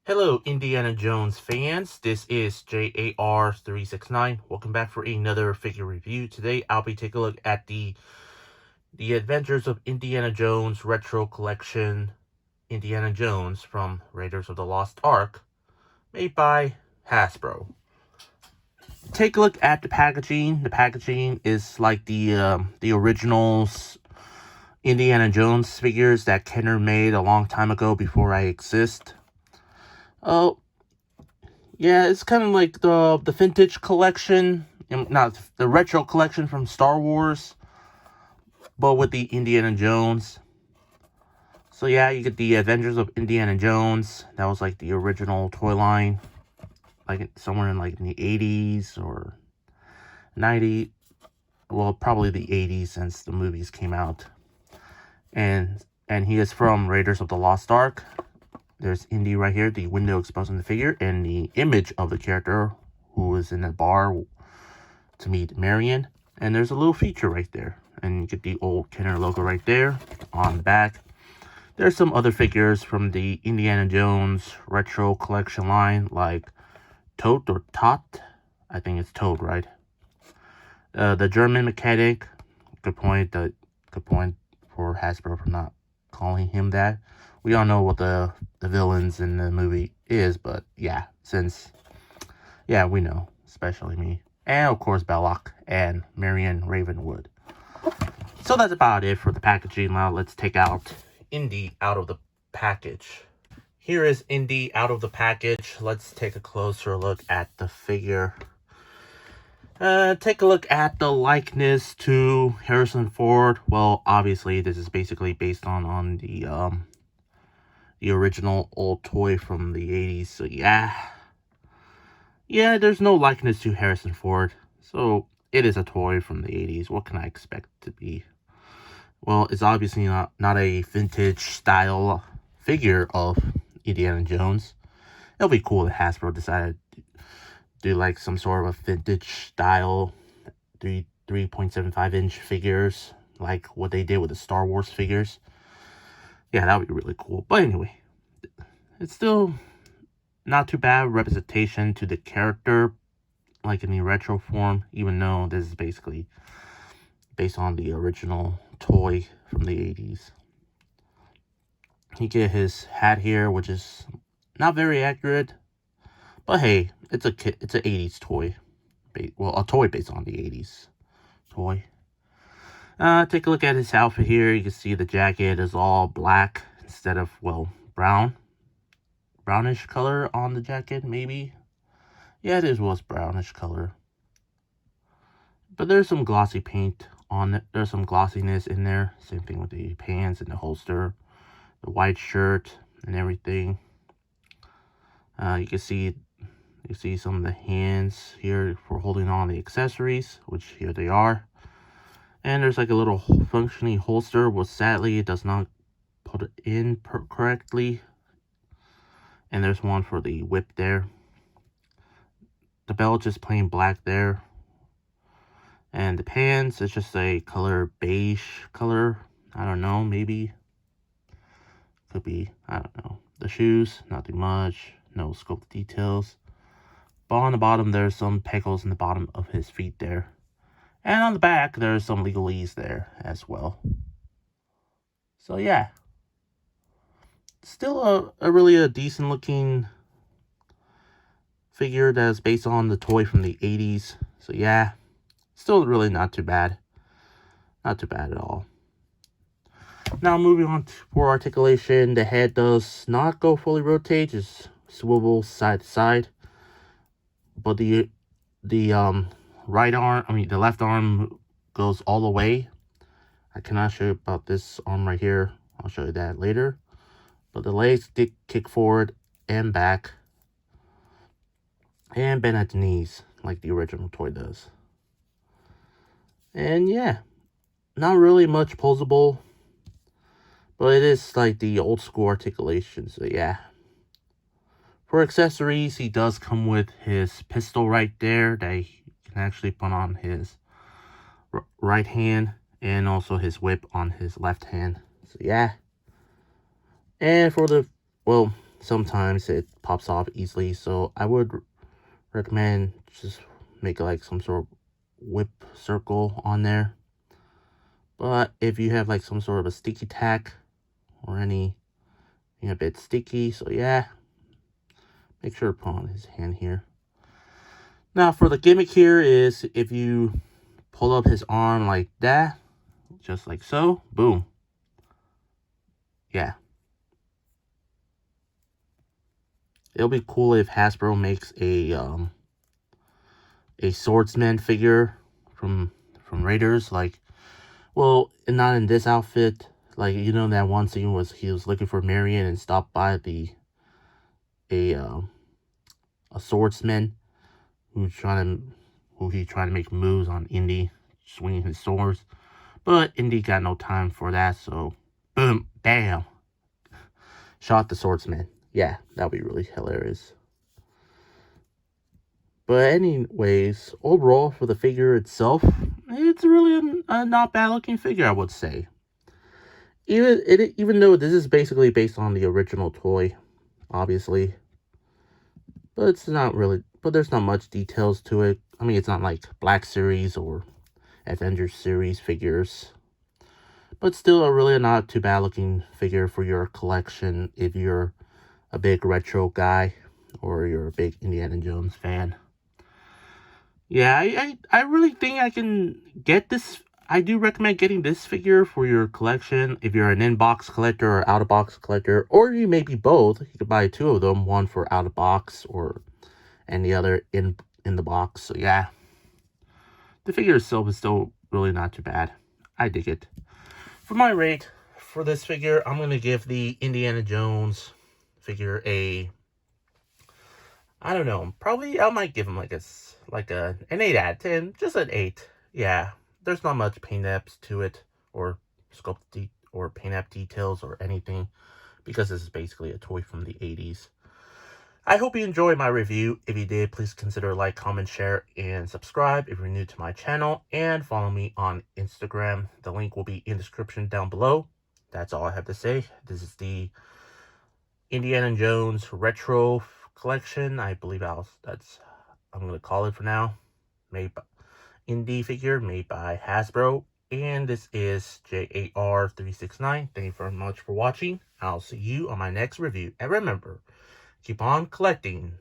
Hello, Indiana Jones fans. This is J.A.R. 369. Welcome back for another figure review. Today, I'll be taking a look at the Adventures of Indiana Jones Retro Collection Indiana Jones from Raiders of the Lost Ark, made by Hasbro. Take a look at the packaging. The packaging is like the originals Indiana Jones figures that Kenner made a long time ago before I exist. Oh, yeah, it's kind of like the vintage collection, not the retro collection from Star Wars, but with the Indiana Jones. So yeah, you get the Adventures of Indiana Jones. That was like the original toy line, like somewhere in like in the 80s or 90s. Well, probably the 80s since the movies came out. And he is from Raiders of the Lost Ark. There's Indy right here, the window exposing the figure, and the image of the character who is in a bar to meet Marion. And there's a little feature right there. And you get the old Kenner logo right there on the back. There's some other figures from the Indiana Jones retro collection line, like Toad or Tot. I think it's Toad, right? The German mechanic. Good point for Hasbro for not calling him that. We all know what the villains in the movie is, but yeah, we know, especially me. And of course, Belloc and Marion Ravenwood. So that's about it for the packaging. Now let's take out Indy out of the package. Here is Indy out of the package. Let's take a closer look at the figure. Take a look at the likeness to Harrison Ford. Well, obviously, this is basically based on the original old toy from the 80s. So yeah, there's no likeness to Harrison Ford. So it is a toy from the 80s. What can I expect to be? Well, it's obviously not a vintage style figure of Indiana Jones. It'll be cool if Hasbro decided to do like some sort of a vintage style 3.75 inch figures, like what they did with the Star Wars figures. Yeah, that would be really cool. But anyway, it's still not too bad representation to the character, like in the retro form, even though this is basically based on the original toy from the 80s. You get his hat here, which is not very accurate, but hey, it's an 80s toy. Well, a toy based on the 80s toy. Take a look at his outfit here. You can see the jacket is all black instead of, well, brownish color on the jacket, maybe. Yeah, it was brownish color. But there's some glossy paint on it. There's some glossiness in there. Same thing with the pants and the holster, the white shirt, and everything. You can see some of the hands here for holding on the accessories, which here they are. And there's like a little functioning holster, but sadly it does not put it in correctly. And there's one for the whip there. The belt just plain black there. And the pants is just a color beige color. I don't know, maybe. Could be, I don't know. The shoes, nothing much. No sculpt details. But on the bottom, there's some pegals in the bottom of his feet there. And on the back, there's some legalese there as well. So yeah. Still a really decent looking figure that's based on the toy from the 80s. So yeah. Still really not too bad. Not too bad at all. Now moving on for articulation, the head does not go fully rotate, just swivel side to side. But the right arm, the left arm goes all the way. I cannot show you about this arm right here. I'll show you that later. But the legs did kick forward and back. And bend at the knees, like the original toy does. And yeah, not really much posable. But it is like the old school articulation, so yeah. For accessories, he does come with his pistol right there that he can actually put on his right hand. And also his whip on his left hand. So yeah. And for the, well, sometimes it pops off easily, so I would recommend just make like some sort of whip circle on there. But if you have like some sort of a sticky tack or any a bit sticky, so yeah, make sure to put on his hand here. Now for the gimmick here is if you pull up his arm like that, just like so, boom. Yeah. It'll be cool if Hasbro makes a swordsman figure from Raiders, like, well, not in this outfit. Like, you know, that one scene was he was looking for Marion and stopped by a swordsman who he's trying to make moves on Indy, swinging his swords. But Indy got no time for that, so boom, bam, shot the swordsman. Yeah, that would be really hilarious. But anyways, overall for the figure itself, it's really a not bad looking figure, I would say. Even though this is basically based on the original toy, obviously, but it's not really. But there's not much details to it. I mean, it's not like Black Series or Avengers Series figures, but still a really not too bad looking figure for your collection if you're a big retro guy or you're a big Indiana Jones fan. Yeah, I really think I can get this. I do recommend getting this figure for your collection if you're an in-box collector or out-of-box collector, or you may be both. You could buy two of them, one for out-of-box or and the other in the box. So yeah, the figure itself is still really not too bad. I dig it. For my rate for this figure, I'm gonna give the Indiana Jones figure a, I don't know, probably I might give him like an 8 out of 10, just an 8. Yeah, there's not much paint apps to it or or paint app details or anything because this is basically a toy from the 80s. I hope you enjoyed my review. If you did, please consider like, comment, share, and subscribe if you're new to my channel, and follow me on Instagram. The link will be in the description down below. That's all I have to say. This is the Indiana Jones Retro Collection. I believe I'm going to call it for now. Made by indie figure made by Hasbro. And this is J.A.R. 369. Thank you very much for watching. I'll see you on my next review. And remember, keep on collecting.